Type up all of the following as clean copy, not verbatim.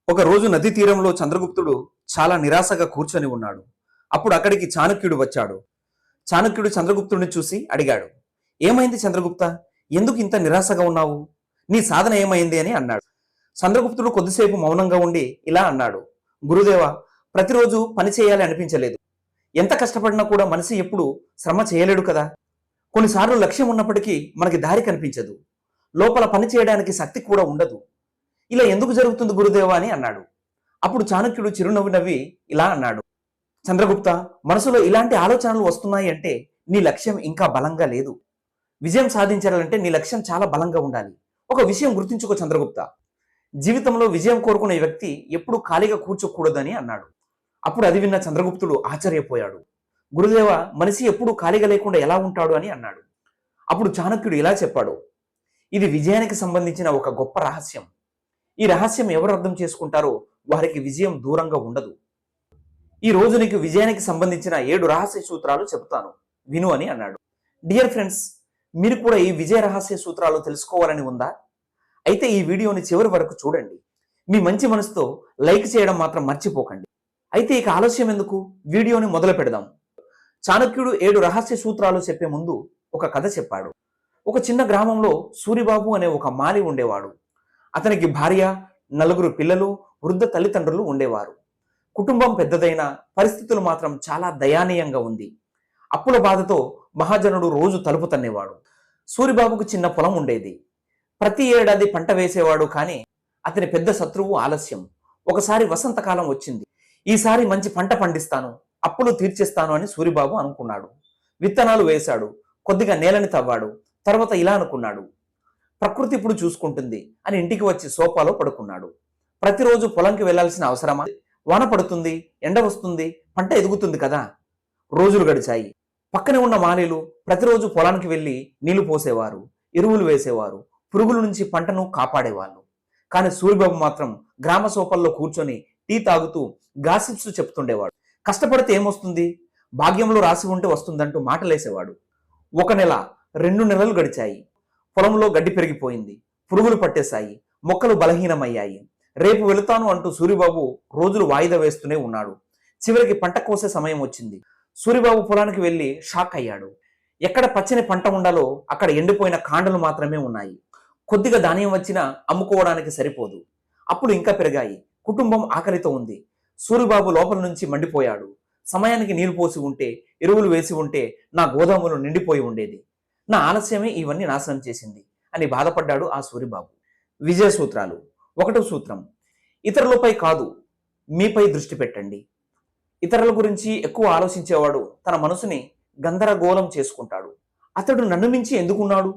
ఒక రోజు నదీ తీరంలో చంద్రగుప్తుడు చాలా నిరాశగా కూర్చొని ఉన్నాడు. అప్పుడు అక్కడికి చాణక్యుడు వచ్చాడు. చాణక్యుడు చంద్రగుప్తుడిని చూసి అడిగాడు, ఏమైంది చంద్రగుప్త? ఎందుకు ఇంత నిరాశగా ఉన్నావు? నీ సాధన ఏమైంది అని అన్నాడు. చంద్రగుప్తుడు కొద్దిసేపు మౌనంగా ఉండి ఇలా అన్నాడు, గురుదేవ, ప్రతిరోజు పని చేయాలి అనిపించలేదు. ఎంత కష్టపడినా కూడా మనిషి ఎప్పుడు శ్రమ చేయలేడు కదా. కొన్నిసార్లు లక్ష్యం ఉన్నప్పటికీ మనకి దారి కనిపించదు. లోపల పని చేయడానికి శక్తి కూడా ఉండదు. ఇలా ఎందుకు జరుగుతుంది గురుదేవా అని అన్నాడు. అప్పుడు చాణక్యుడు చిరునవ్వు నవ్వి ఇలా అన్నాడు, చంద్రగుప్త, మనసులో ఇలాంటి ఆలోచనలు వస్తున్నాయి అంటే నీ లక్ష్యం ఇంకా బలంగా లేదు. విజయం సాధించాలంటే నీ లక్ష్యం చాలా బలంగా ఉండాలి. ఒక విషయం గుర్తుంచుకో చంద్రగుప్త, జీవితంలో విజయం కోరుకునే వ్యక్తి ఎప్పుడు ఖాళీగా కూర్చోకూడదని అన్నాడు. అప్పుడు అది విన్న చంద్రగుప్తుడు ఆశ్చర్యపోయాడు. గురుదేవ, మనిషి ఎప్పుడు ఖాళీగా లేకుండా ఎలా ఉంటాడు అని అన్నాడు. అప్పుడు చాణక్యుడు ఇలా చెప్పాడు, ఇది విజయానికి సంబంధించిన ఒక గొప్ప రహస్యం. ఈ రహస్యం ఎవరు అర్థం చేసుకుంటారో వారికి విజయం దూరంగా ఉండదు. ఈ రోజు నీకు విజయానికి సంబంధించిన 7 రహస్య సూత్రాలు చెబుతాను, విను అని అన్నాడు. డియర్ ఫ్రెండ్స్, మీరు కూడా ఈ విజయ రహస్య సూత్రాలు తెలుసుకోవాలని ఉందా? అయితే ఈ వీడియోని చివరి వరకు చూడండి. మీ మంచి మనసుతో లైక్ చేయడం మాత్రం మర్చిపోకండి. అయితే ఇక ఆలస్యం ఎందుకు, వీడియోని మొదలు పెడదాం. చాణక్యుడు 7 రహస్య సూత్రాలు చెప్పే ముందు ఒక కథ చెప్పాడు. ఒక చిన్న గ్రామంలో సూరిబాబు అనే ఒక మాలి ఉండేవాడు. అతనికి భార్య, 4 పిల్లలు, వృద్ధ తల్లిదండ్రులు ఉండేవారు. కుటుంబం పెద్దదైన పరిస్థితులు మాత్రం చాలా దయానీయంగా ఉంది. అప్పుల బాధతో మహాజనుడు రోజు తలుపు తన్నేవాడు. సూరిబాబుకు చిన్న పొలం ఉండేది. ప్రతి ఏడాది పంట వేసేవాడు, కానీ అతని పెద్ద శత్రువు ఆలస్యం. ఒకసారి వసంతకాలం వచ్చింది. ఈసారి మంచి పంట పండిస్తాను, అప్పులు తీర్చేస్తాను అని సూరిబాబు అనుకున్నాడు. విత్తనాలు వేశాడు, కొద్దిగా నేలని తవ్వాడు. తర్వాత ఇలా అనుకున్నాడు, ప్రకృతి ఇప్పుడు చూసుకుంటుంది అని ఇంటికి వచ్చి సోఫాలో పడుకున్నాడు. ప్రతిరోజు పొలంకి వెళ్లాల్సిన అవసరమా? వాన పడుతుంది, ఎండ వస్తుంది, పంట ఎదుగుతుంది కదా. రోజులు గడిచాయి. పక్కనే ఉన్న మాలీలు ప్రతిరోజు పొలానికి వెళ్లి నీళ్లు పోసేవారు, ఎరువులు వేసేవారు, పురుగుల నుంచి పంటను కాపాడేవాళ్ళు. కానీ సూరిబాబు మాత్రం గ్రామ సోఫాల్లో కూర్చొని టీ తాగుతూ గాసిప్స్ చెప్తుండేవాడు. కష్టపడితే ఏమొస్తుంది, భాగ్యంలో రాసి ఉంటే వస్తుందంటూ మాటలేసేవాడు. 1 నెల, 2 నెలలు గడిచాయి. పొలంలో గడ్డి పెరిగిపోయింది, పురుగులు పట్టేశాయి, మొక్కలు బలహీనమయ్యాయి. రేపు వెళుతాను అంటూ సూరిబాబు రోజులు వాయిదా వేస్తూనే ఉన్నాడు. చివరికి పంట కోసే సమయం వచ్చింది. సూరిబాబు పొలానికి వెళ్లి షాక్ అయ్యాడు. ఎక్కడ పచ్చని పంట ఉండాలో అక్కడ ఎండిపోయిన కాండలు మాత్రమే ఉన్నాయి. కొద్దిగా ధాన్యం వచ్చినా అమ్ముకోవడానికి సరిపోదు. అప్పుడు ఇంకా పెరిగాయి. కుటుంబం ఆకలితో ఉంది. సూరిబాబు లోపల నుంచి మండిపోయాడు. సమయానికి నీళ్లు పోసి ఉంటే, ఎరువులు వేసి ఉంటే నా గోదాములు నిండిపోయి ఉండేది. నా ఆలస్యమే ఇవన్నీ నాశనం చేసింది అని బాధపడ్డాడు ఆ సూరిబాబు. విజయ సూత్రాలు. 1వ సూత్రం, ఇతరులపై కాదు, మీపై దృష్టి పెట్టండి. ఇతరుల గురించి ఎక్కువ ఆలోచించేవాడు తన మనసుని గందరగోళం చేసుకుంటాడు. అతడు నన్ను మించి ఎందుకున్నాడు,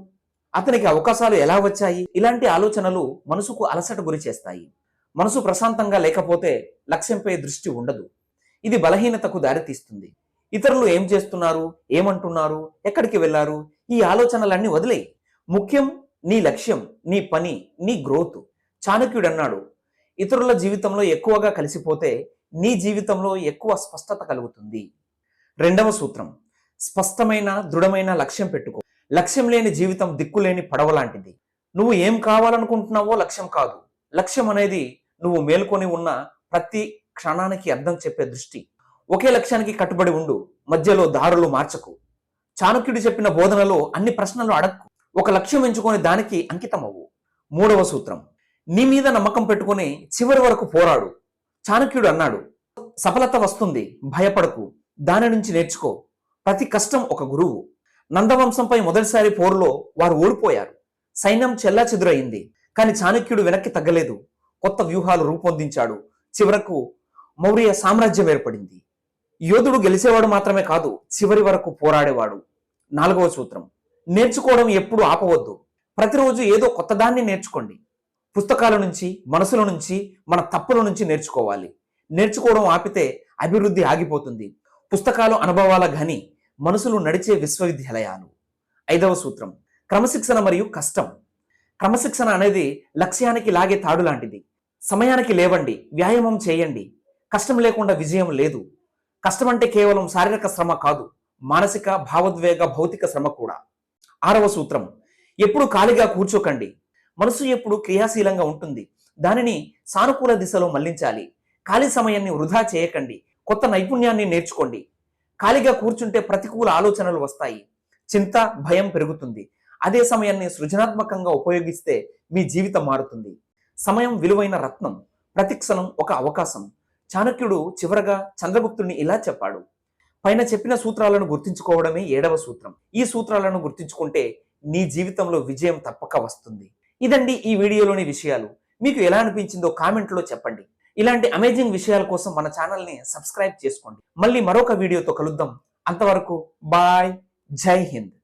అతనికి అవకాశాలు ఎలా వచ్చాయి, ఇలాంటి ఆలోచనలు మనసుకు అలసట గురి చేస్తాయి. మనసు ప్రశాంతంగా లేకపోతే లక్ష్యంపై దృష్టి ఉండదు. ఇది బలహీనతకు దారితీస్తుంది. ఇతరులు ఏం చేస్తున్నారు, ఏమంటున్నారు, ఎక్కడికి వెళ్లారు, ఈ ఆలోచనలన్నీ వదిలేయి. ముఖ్యం నీ లక్ష్యం, నీ పని, నీ గ్రోత్. చాణక్యుడు అన్నాడు, ఇతరుల జీవితంలో ఎక్కువగా కలిసిపోతే నీ జీవితంలో ఎక్కువ స్పష్టత కలుగుతుంది. 2వ సూత్రం, స్పష్టమైన దృఢమైన లక్ష్యం పెట్టుకో. లక్ష్యం లేని జీవితం దిక్కులేని పడవ లాంటిది. నువ్వు ఏం కావాలనుకుంటున్నావో లక్ష్యం కాదు. లక్ష్యం అనేది నువ్వు మేల్కొని ఉన్న ప్రతి క్షణానికి అర్థం చెప్పే దృష్టి. ఒకే లక్ష్యానికి కట్టుబడి ఉండు, మధ్యలో దారులు మార్చకు. చాణక్యుడు చెప్పిన బోధనలో అన్ని ప్రశ్నలు అడక్కు. ఒక లక్ష్యం ఎంచుకొని దానికి అంకితమవ్వు. 3వ సూత్రం, నీ మీద నమ్మకం పెట్టుకుని చివరి వరకు పోరాడు. చాణక్యుడు అన్నాడు, సఫలత వస్తుంది, భయపడకు, దాని నుంచి నేర్చుకో. ప్రతి కష్టం ఒక గురువు. నందవంశంపై మొదటిసారి పోరులో వారు ఓడిపోయారు. సైన్యం చెల్లాచెదురయింది. కానీ చాణక్యుడు వెనక్కి తగ్గలేదు. కొత్త వ్యూహాలు రూపొందించాడు. చివరకు మౌర్య సామ్రాజ్యం ఏర్పడింది. యోధుడు గెలిచేవాడు మాత్రమే కాదు, చివరి వరకు పోరాడేవాడు. 4వ సూత్రం, నేర్చుకోవడం ఎప్పుడు ఆపవద్దు. ప్రతిరోజు ఏదో కొత్తదాన్ని నేర్చుకోండి. పుస్తకాల నుంచి, మనసుల నుంచి, మన తప్పుల నుంచి నేర్చుకోవాలి. నేర్చుకోవడం ఆపితే అభివృద్ధి ఆగిపోతుంది. పుస్తకాలు అనుభవాల ఘని, మనసులు నడిచే విశ్వవిద్యాలయాలు. 5వ సూత్రం, క్రమశిక్షణ మరియు కష్టం. క్రమశిక్షణ అనేది లక్ష్యానికి లాగే తాడు లాంటిది. సమయానికి లేవండి, వ్యాయామం చేయండి. కష్టం లేకుండా విజయం లేదు. కష్టం అంటే కేవలం శారీరక శ్రమ కాదు, మానసిక, భావోద్వేగ, భౌతిక శ్రమ కూడా. 6వ సూత్రం, ఎప్పుడు ఖాళీగా కూర్చోకండి. మనసు ఎప్పుడు క్రియాశీలంగా ఉంటుంది. దానిని సానుకూల దిశలో మళ్లించాలి. ఖాళీ సమయాన్ని వృధా చేయకండి. కొత్త నైపుణ్యాన్ని నేర్చుకోండి. ఖాళీగా కూర్చుంటే ప్రతికూల ఆలోచనలు వస్తాయి. చింత, భయం పెరుగుతుంది. అదే సమయాన్ని సృజనాత్మకంగా ఉపయోగిస్తే మీ జీవితం మారుతుంది. సమయం విలువైన రత్నం. ప్రతి క్షణం ఒక అవకాశం. చాణక్యుడు చివరగా చంద్రగుప్తుడిని ఇలా చెప్పాడు. పైన చెప్పిన సూత్రాలను గుర్తుంచుకోవడమే 7వ సూత్రం. ఈ సూత్రాలను గుర్తుంచుకుంటే నీ జీవితంలో విజయం తప్పక వస్తుంది. ఇదండి ఈ వీడియోలోని విషయాలు. మీకు ఎలా అనిపించిందో కామెంట్లో చెప్పండి. ఇలాంటి అమేజింగ్ విషయాల కోసం మన ఛానల్ని సబ్స్క్రైబ్ చేసుకోండి. మళ్ళీ మరొక వీడియోతో కలుద్దాం. అంతవరకు బాయ్. జై హింద్.